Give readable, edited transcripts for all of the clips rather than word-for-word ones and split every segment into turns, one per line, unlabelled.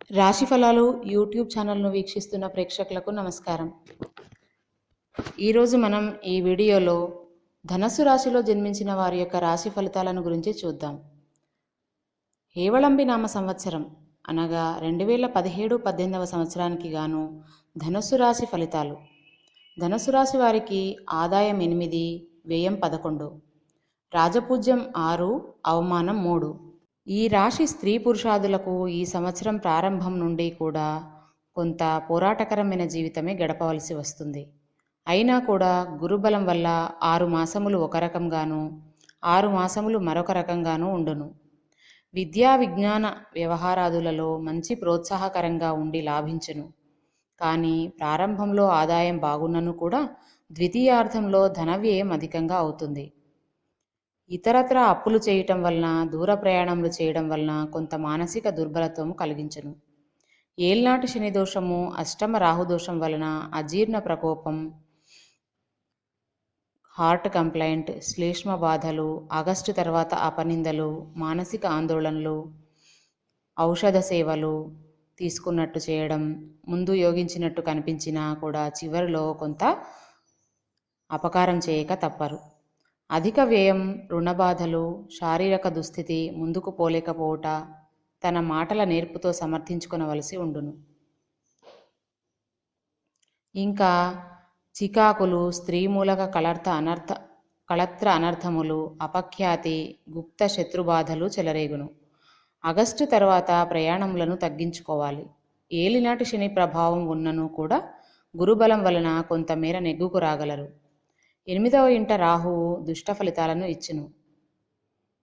రాశి ఫలాలు యూట్యూబ్ ఛానల్ను వీక్షిస్తున్న ప్రేక్షకులకు నమస్కారం. ఈరోజు మనం ఈ వీడియోలో ధనస్సు రాశిలో జన్మించిన వారి యొక్క రాశి ఫలితాలను గురించి చూద్దాం. హేవళంబి నామ సంవత్సరం అనగా 2017-18 సంవత్సరానికి గాను ధనస్సు రాశి ఫలితాలు. ధనస్సు రాశి వారికి ఆదాయం 8, వ్యయం 11, రాజపూజ్యం 6, అవమానం 3. ఈ రాశి స్త్రీ పురుషాదులకు ఈ సంవత్సరం ప్రారంభం నుండి కూడా కొంత పోరాటకరమైన జీవితమే గడపవలసి వస్తుంది. అయినా కూడా గురుబలం వల్ల 6 మాసములు ఒక రకంగాను 6 మాసములు మరొక రకంగాను ఉండును. విద్యా విజ్ఞాన వ్యవహారాదులలో మంచి ప్రోత్సాహకరంగా ఉండి లాభించును. కానీ ప్రారంభంలో ఆదాయం బాగున్నను కూడా ద్వితీయార్థంలో ధనవ్యయం అధికంగా అవుతుంది. ఇతరత్ర అప్పులు చేయటం వలన, దూర ప్రయాణములు చేయడం వలన కొంత మానసిక దుర్బలత్వము కలిగించును. ఏల్నాటి శని దోషము, అష్టమ రాహుదోషం వలన అజీర్ణ ప్రకోపం, హార్ట్ కంప్లైంట్, శ్లేష్మ బాధలు, ఆగస్టు తర్వాత అపనిందలు, మానసిక ఆందోళనలు, ఔషధ సేవలు తీసుకున్నట్టు చేయడం, ముందు యోగించినట్టు కనిపించినా కూడా చివరిలో కొంత అపకారం చేయక తప్పరు. అధిక వ్యయం, రుణబాధలు, శారీరక దుస్థితి, ముందుకు పోలేకపోవుట తన మాటల నేర్పుతో సమర్థించుకొనవలసి ఉండును. ఇంకా చికాకులు, స్త్రీ మూలక కళత్ర అనర్థములు, అపఖ్యాతి, గుప్త శత్రుబాధలు చెలరేగును. ఆగస్టు తర్వాత ప్రయాణములను తగ్గించుకోవాలి. ఏలినాటి శని ప్రభావం ఉన్నను కూడా గురుబలం వలన కొంతమేర నెగ్గుకు రాగలరు. 8వ ఇంట రాహువు దుష్ట ఫలితాలను ఇచ్చును.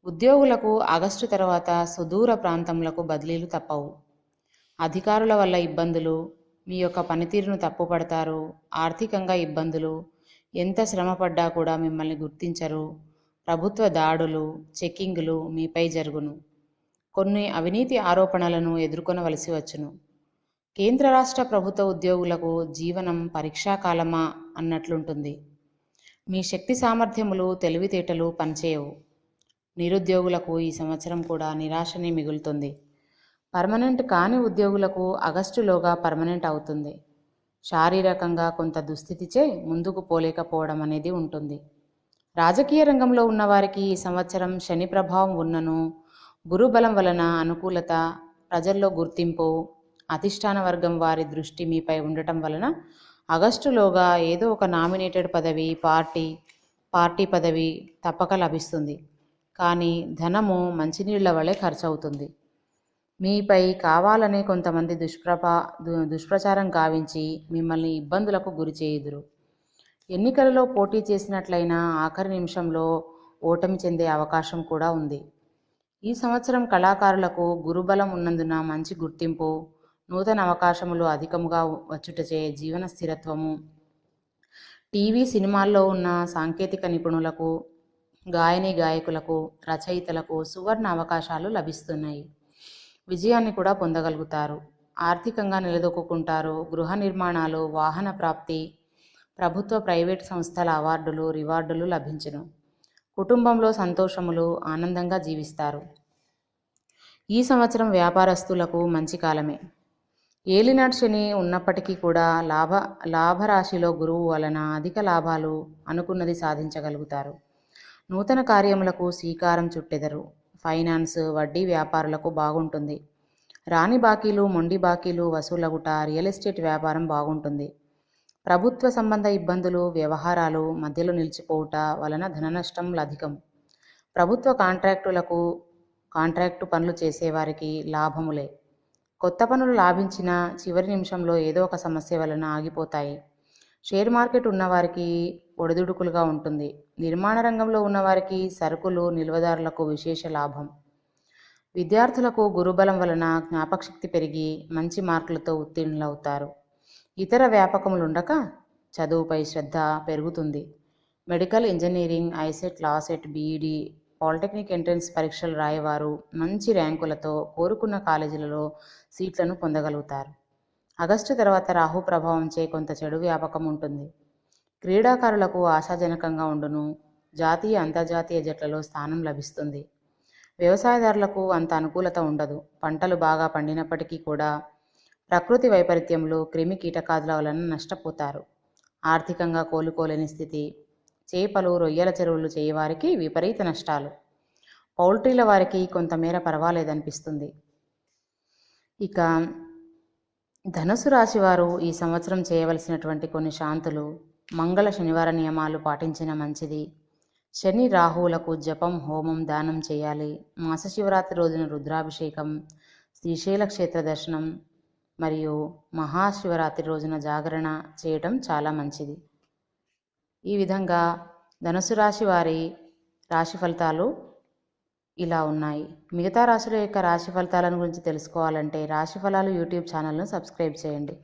ఉద్యోగులకు ఆగస్టు తర్వాత సుదూర ప్రాంతములకు బదిలీలు తప్పవు. అధికారుల వల్ల ఇబ్బందులు, మీ యొక్క పనితీరును తప్పుపడతారు. ఆర్థికంగా ఇబ్బందులు, ఎంత శ్రమపడ్డా కూడా మిమ్మల్ని గుర్తించరు. ప్రభుత్వ దాడులు, చెక్కింగులు మీపై జరుగును. కొన్ని అవినీతి ఆరోపణలను ఎదుర్కొనవలసి వచ్చును. కేంద్ర రాష్ట్ర ప్రభుత్వ ఉద్యోగులకు జీవనం పరీక్షాకాలమా అన్నట్లుంటుంది. మీ శక్తి సామర్థ్యములు, తెలివితేటలు పనిచేయవు. నిరుద్యోగులకు ఈ సంవత్సరం కూడా నిరాశనే మిగులుతుంది. పర్మనెంట్ కాని ఉద్యోగులకు ఆగస్టులోగా పర్మనెంట్ అవుతుంది. శారీరకంగా కొంత దుస్థితిచే ముందుకు పోలేకపోవడం అనేది ఉంటుంది. రాజకీయ రంగంలో ఉన్నవారికి ఈ సంవత్సరం శని ప్రభావం ఉన్నను గురుబలం వలన అనుకూలత, ప్రజల్లో గుర్తింపు, అధిష్టాన వర్గం వారి దృష్టి మీపై ఉండటం వలన ఆగస్టులోగా ఏదో ఒక నామినేటెడ్ పదవి, పార్టీ పదవి తప్పక లభిస్తుంది. కానీ ధనము మంచినీళ్ల వలె ఖర్చు అవుతుంది. మీపై కావాలనే కొంతమంది దుష్ప్రచారం గావించి మిమ్మల్ని ఇబ్బందులకు గురి చేయుదురు. ఎన్నికలలో పోటీ చేసినట్లయినా ఆఖరి నిమిషంలో ఓటమి చెందే అవకాశం కూడా ఉంది. ఈ సంవత్సరం కళాకారులకు గురుబలం ఉన్నందున మంచి గుర్తింపు, నూతన అవకాశములు అధికముగా వచ్చుటచే జీవన స్థిరత్వము, టీవీ సినిమాల్లో ఉన్న సాంకేతిక నిపుణులకు, గాయకులకు, రచయితలకు సువర్ణ అవకాశాలు లభిస్తున్నాయి. విజయాన్ని కూడా పొందగలుగుతారు. ఆర్థికంగా నిలదొక్కుంటారు. గృహ నిర్మాణాలు, వాహన ప్రాప్తి, ప్రభుత్వ ప్రైవేట్ సంస్థల అవార్డులు, రివార్డులు లభించును. కుటుంబంలో సంతోషములు, ఆనందంగా జీవిస్తారు. ఈ సంవత్సరం వ్యాపారస్తులకు మంచి కాలమే. ఏలినాటి శని ఉన్నప్పటికీ కూడా లాభరాశిలో గురువు వలన అధిక లాభాలు అనుకున్నది సాధించగలుగుతారు. నూతన కార్యములకు శ్రీకారం చుట్టెదరు. ఫైనాన్స్, వడ్డీ వ్యాపారులకు బాగుంటుంది. రాని బాకీలు, మొండి బాకీలు వసూలగుట, రియల్ ఎస్టేట్ వ్యాపారం బాగుంటుంది. ప్రభుత్వ సంబంధ ఇబ్బందులు, వ్యవహారాలు మధ్యలో నిలిచిపోవుట వలన ధన నష్టములు అధికం. ప్రభుత్వ కాంట్రాక్టు పనులు చేసేవారికి లాభములే. కొత్త పనులు లాభించిన చివరి నిమిషంలో ఏదో ఒక సమస్య వలన ఆగిపోతాయి. షేర్ మార్కెట్ ఉన్నవారికి ఒడిదుడుకులుగా ఉంటుంది. నిర్మాణ రంగంలో ఉన్నవారికి సరుకులు, నిల్వదారులకు విశేష లాభం. విద్యార్థులకు గురుబలం వలన జ్ఞాపకశక్తి పెరిగి మంచి మార్కులతో ఉత్తీర్ణులవుతారు. ఇతర వ్యాపకములుండక చదువుపై శ్రద్ధ పెరుగుతుంది. Medical, engineering, ICET, LAWCET, BEd, polytechnic entrance పరీక్షలు రాయేవారు మంచి ర్యాంకులతో కోరుకున్న కాలేజీలలో సీట్లను పొందగలుగుతారు. ఆగస్టు తర్వాత రాహు ప్రభావంచే కొంత చెడు వ్యాపకం ఉంటుంది. క్రీడాకారులకు ఆశాజనకంగా ఉండును. జాతీయ, అంతర్జాతీయ జట్లలో స్థానం లభిస్తుంది. వ్యవసాయదారులకు అంత అనుకూలత ఉండదు. పంటలు బాగా పండినప్పటికీ కూడా ప్రకృతి వైపరీత్యంలో క్రిమి కీటకాదుల వలన నష్టపోతారు. ఆర్థికంగా కోలుకోలేని స్థితి. చేపలు, రొయ్యల చెరువులు చేయవారికి విపరీత నష్టాలు. పౌల్ట్రీల వారికి కొంతమేర పర్వాలేదనిపిస్తుంది. ఇక ధనుసు రాశి వారు ఈ సంవత్సరం చేయవలసినటువంటి కొన్ని శాంతులు: మంగళ శనివార నియమాలు పాటించిన మంచిది. శని రాహువులకు జపం, హోమం, దానం చేయాలి. మాసశివరాత్రి రోజున రుద్రాభిషేకం, శ్రీశైల క్షేత్ర దర్శనం మరియు మహాశివరాత్రి రోజున జాగరణ చేయటం చాలా మంచిది. ఈ విధంగా ధనుసు రాశి వారి రాశి ఫలితాలు ఇలా ఉన్నాయి. మిగతా రాశుల యొక్క రాశి ఫలితాలను గురించి తెలుసుకోవాలంటే రాశి ఫలాలు యూట్యూబ్ ఛానల్ను సబ్స్క్రైబ్ చేయండి.